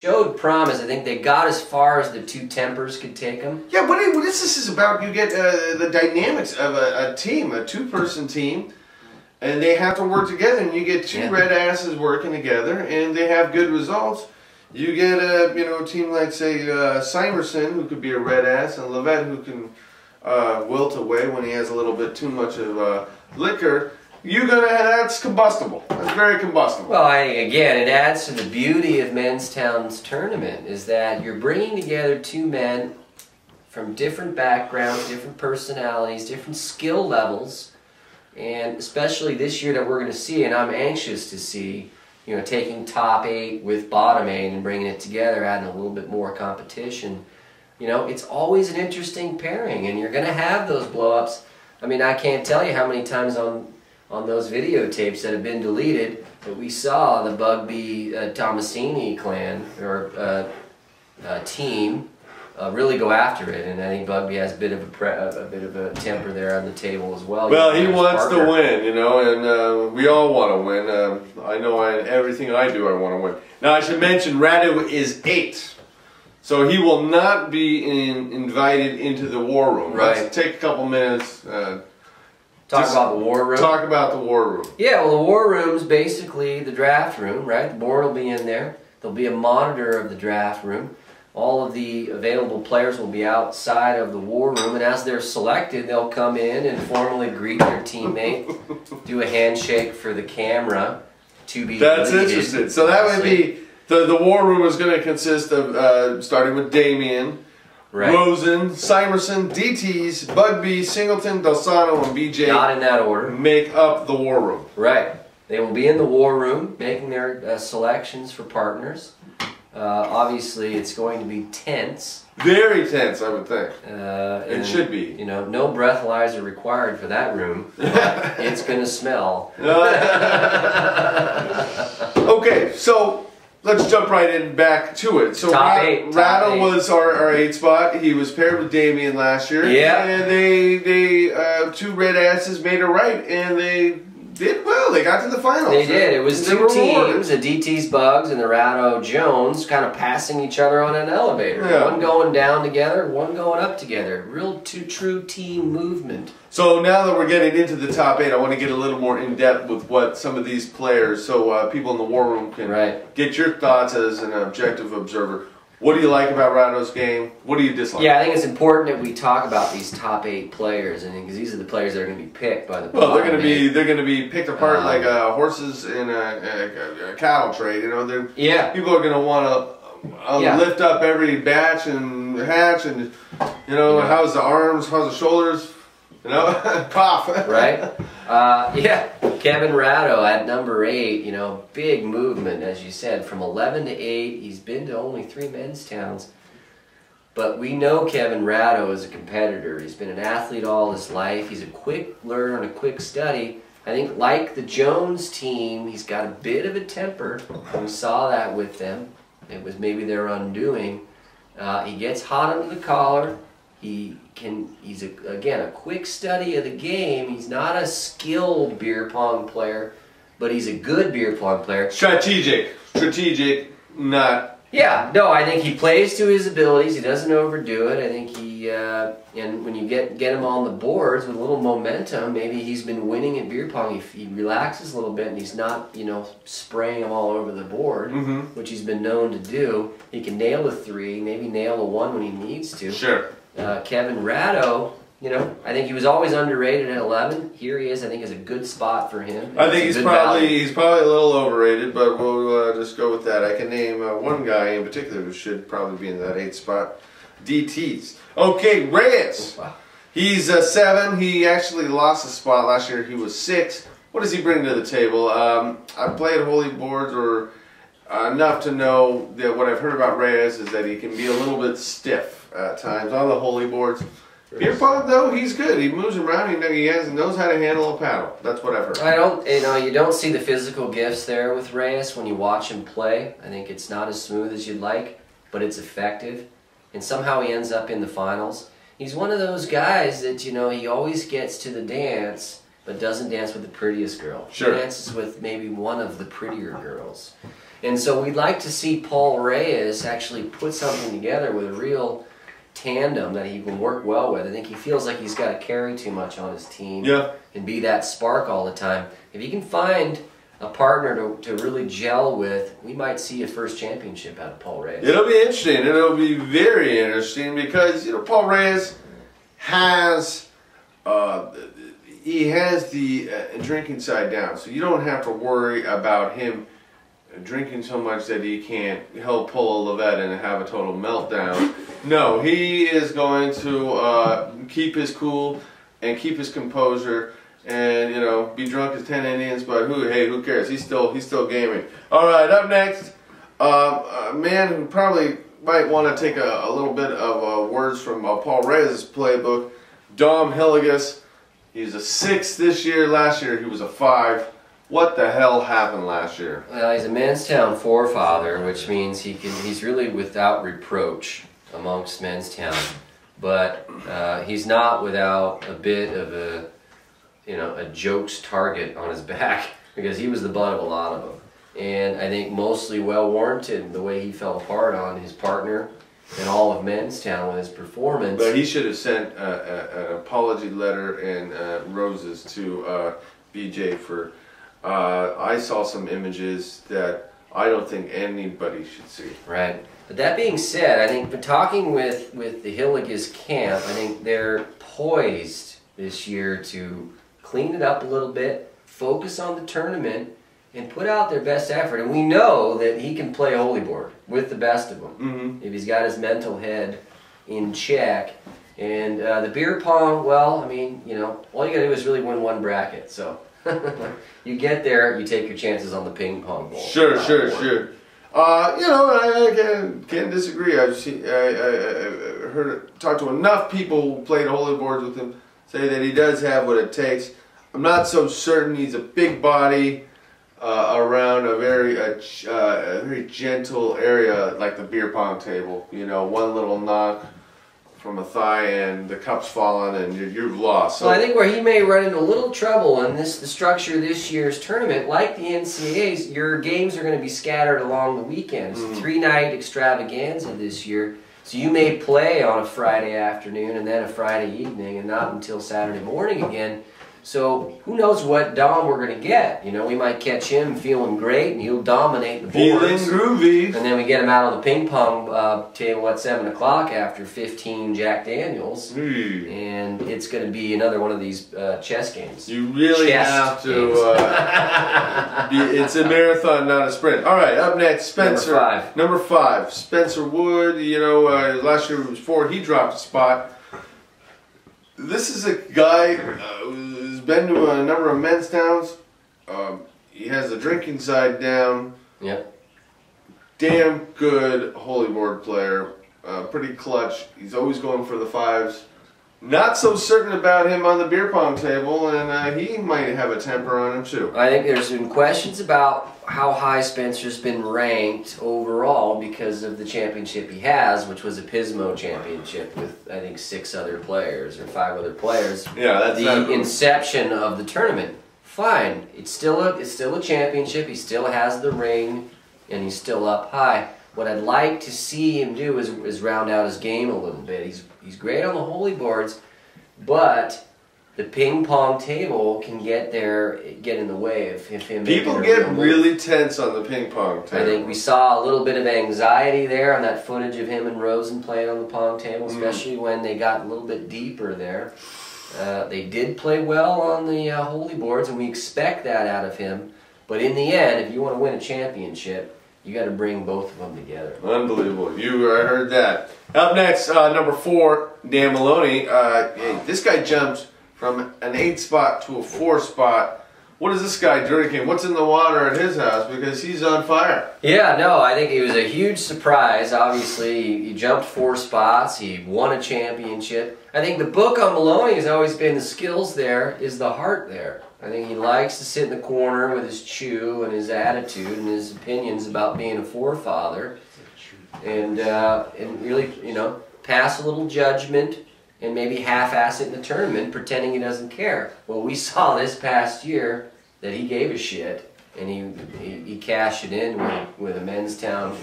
Showed promise. I think they got as far as the two tempers could take them. Yeah, what this is about, you get the dynamics of a team, a two-person team, and they have to work together, and you get two red asses working together, and they have good results. You get a team like, say, Simerson, who could be a red ass, and Levette, who can wilt away when he has a little bit too much of liquor. That's combustible. That's very combustible. Well, again, it adds to the beauty of Menstown's tournament, is that you're bringing together two men from different backgrounds, different personalities, different skill levels, and especially this year that we're going to see, and I'm anxious to see, taking top 8 with bottom 8 and bringing it together, adding a little bit more competition. It's always an interesting pairing, and you're going to have those blow-ups. I mean, I can't tell you how many times on those videotapes that have been deleted that we saw the Bugby Tomasini clan or team really go after it, and I think Bugby has a bit of a temper there on the table as well. Well, he wants to win, and we all want to win. I know everything I do, I want to win. Now, I should mention Radu is 8. So he will not be invited into the war room. Right. Let's take a couple minutes. Talk about the war room. Talk about the war room. Yeah, well, the war room's basically the draft room, right? The board will be in there. There'll be a monitor of the draft room. All of the available players will be outside of the war room, and as they're selected, they'll come in and formally greet their teammate, do a handshake for the camera to be That's deleted, interesting. So that would be, the war room is going to consist of, starting with Damien, right, Rosen, Simerson, DTs, Bugby, Singleton, Delsano, and BJ. Not in that order. Make up the war room. Right. They will be in the war room making their selections for partners. Obviously, it's going to be tense. Very tense, I would think. It should be. No breathalyzer required for that room. It's going to smell. Okay, so let's jump right in back to it. So Top 8. Rattle was our 8 spot. He was paired with Damien last year. Yeah. And they two red asses made it right, and they did well. They got to the finals. They did. It was two teams, the DT's Bugs and the Ratto Jones, kind of passing each other on an elevator. Yeah. One going down together, one going up together. Real true team movement. So now that we're getting into the top 8, I want to get a little more in depth with what some of these players, so people in the war room can get your thoughts as an objective observer. What do you like about Ratto's game? What do you dislike? Yeah, I think it's important that we talk about these top 8 players, and because these are the players that are going to be picked by the. Well, they're going to be picked apart like horses in a cattle trade. People are going to want to lift up every batch and hatch, and how's the arms, how's the shoulders, pop. Right. Kevin Ratto at number 8, big movement, as you said, from 11 to 8. He's been to only 3 Menstowns. But we know Kevin Ratto is a competitor. He's been an athlete all his life. He's a quick learner and a quick study. I think like the Jones team, he's got a bit of a temper. We saw that with them. It was maybe their undoing. He gets hot under the collar. He's again a quick study of the game. He's not a skilled beer pong player, but he's a good beer pong player. Strategic, not. Yeah, no, I think he plays to his abilities. He doesn't overdo it. I think and when you get him on the boards with a little momentum, maybe he's been winning at beer pong. He relaxes a little bit and he's not, spraying them all over the board, which he's been known to do. He can nail a 3, maybe nail a 1 when he needs to. Sure. Kevin Ratto, I think he was always underrated at 11. Here he is. I think is a good spot for him. I think he's probably a little overrated, but we'll just go with that. I can name one guy in particular who should probably be in that 8 spot. DTs. Okay, Reyes. Wow. He's 7. He actually lost a spot last year. He was 6. What does he bring to the table? I've played holy boards or enough to know that what I've heard about Reyes is that he can be a little bit stiff at times on the holy boards. Beer pong, though, he's good. He moves around. He knows how to handle a paddle. That's what I've heard. You don't see the physical gifts there with Reyes when you watch him play. I think it's not as smooth as you'd like, but it's effective. And somehow he ends up in the finals. He's one of those guys that, he always gets to the dance, but doesn't dance with the prettiest girl. Sure. He dances with maybe one of the prettier girls. And so we'd like to see Paul Reyes actually put something together with a real tandem that he can work well with. I think he feels like he's got to carry too much on his team and be that spark all the time. If he can find a partner to really gel with, we might see a first championship out of Paul Reyes. It'll be interesting. It'll be very interesting because, you know, Paul Reyes has he has the drinking side down, so you don't have to worry about him drinking so much that he'll pull a Levette and have a total meltdown. No, he is going to keep his cool and keep his composure, and, you know, be drunk as 10 Indians, but who cares? He's still gaming. All right, up next, a man who probably might want to take a little bit of words from Paul Reyes' playbook, Dom Hilligus. He's a 6 this year. Last year he was a 5. What the hell happened last year? Well, he's a Menstown forefather, which means he's really without reproach amongst Menstown. But he's not without a bit of a joke's target on his back, because he was the butt of a lot of them. And I think mostly well warranted the way he fell apart on his partner and all of Menstown with his performance. But he should have sent an apology letter and roses to BJ for. I saw some images that I don't think anybody should see. Right. But that being said, I think talking with the Hilligus camp, I think they're poised this year to clean it up a little bit, focus on the tournament, and put out their best effort. And we know that he can play holy board with the best of them. Mm-hmm. If he's got his mental head in check. And the beer pong, well, I mean, you know, all you got to do is really win one bracket. So you get there, you take your chances on the ping pong ball. Sure. You know, I can't disagree. I talked to enough people who played holy boards with him, say that he does have what it takes. I'm not so certain he's a big body around a very gentle area like the beer pong table. You know, one little knock from a thigh and the cup's fallen and you've lost. So I think where he may run into a little trouble in the structure of this year's tournament, like the NCAAs, your games are going to be scattered along the weekends. 3-night extravaganza this year. So you may play on a Friday afternoon and then a Friday evening and not until Saturday morning again. So who knows what Dom we're going to get. You know, we might catch him feeling great and he'll dominate the boards. Feeling groovy. And then we get him out on the ping pong table at 7 o'clock after 15 Jack Daniels. And it's going to be another one of these chess games. You really have to. It's a marathon, not a sprint. All right, up next, Spencer. Number 5. Spencer Wood. You know, last year he was 4. He dropped a spot. This is a guy who's been to a number of Menstowns. He has the drinking side down. Yep. Damn good holy board player. Pretty clutch. He's always going for the 5s. Not so certain about him on the beer pong table, and he might have a temper on him too. I think there's been questions about how high Spencer's been ranked overall because of the championship he has, which was a Pismo championship with, I think, 6 other players or 5 other players. Yeah, that's the inception of the tournament. Fine, it's still a championship. He still has the ring, and he's still up high. What I'd like to see him do is round out his game a little bit. He's great on the holy boards, but the ping pong table can get in the way of him. People get really tense on the ping pong table. I think we saw a little bit of anxiety there on that footage of him and Rosen playing on the pong table, especially when they got a little bit deeper there. They did play well on the holy boards, and we expect that out of him. But in the end, if you want to win a championship, you got to bring both of them together. Unbelievable. You heard that. Up next, number 4, Dan Maloney. This guy jumped from an 8 spot to a 4 spot. What is this guy drinking? What's in the water at his house? Because he's on fire. Yeah, no, I think it was a huge surprise. Obviously, he jumped 4 spots. He won a championship. I think the book on Maloney has always been the skills there is the heart there. I think he likes to sit in the corner with his chew and his attitude and his opinions about being a forefather, and really, you know, pass a little judgment and maybe half-ass it in the tournament, pretending he doesn't care. Well, we saw this past year that he gave a shit, and he cashed it in with a Menstown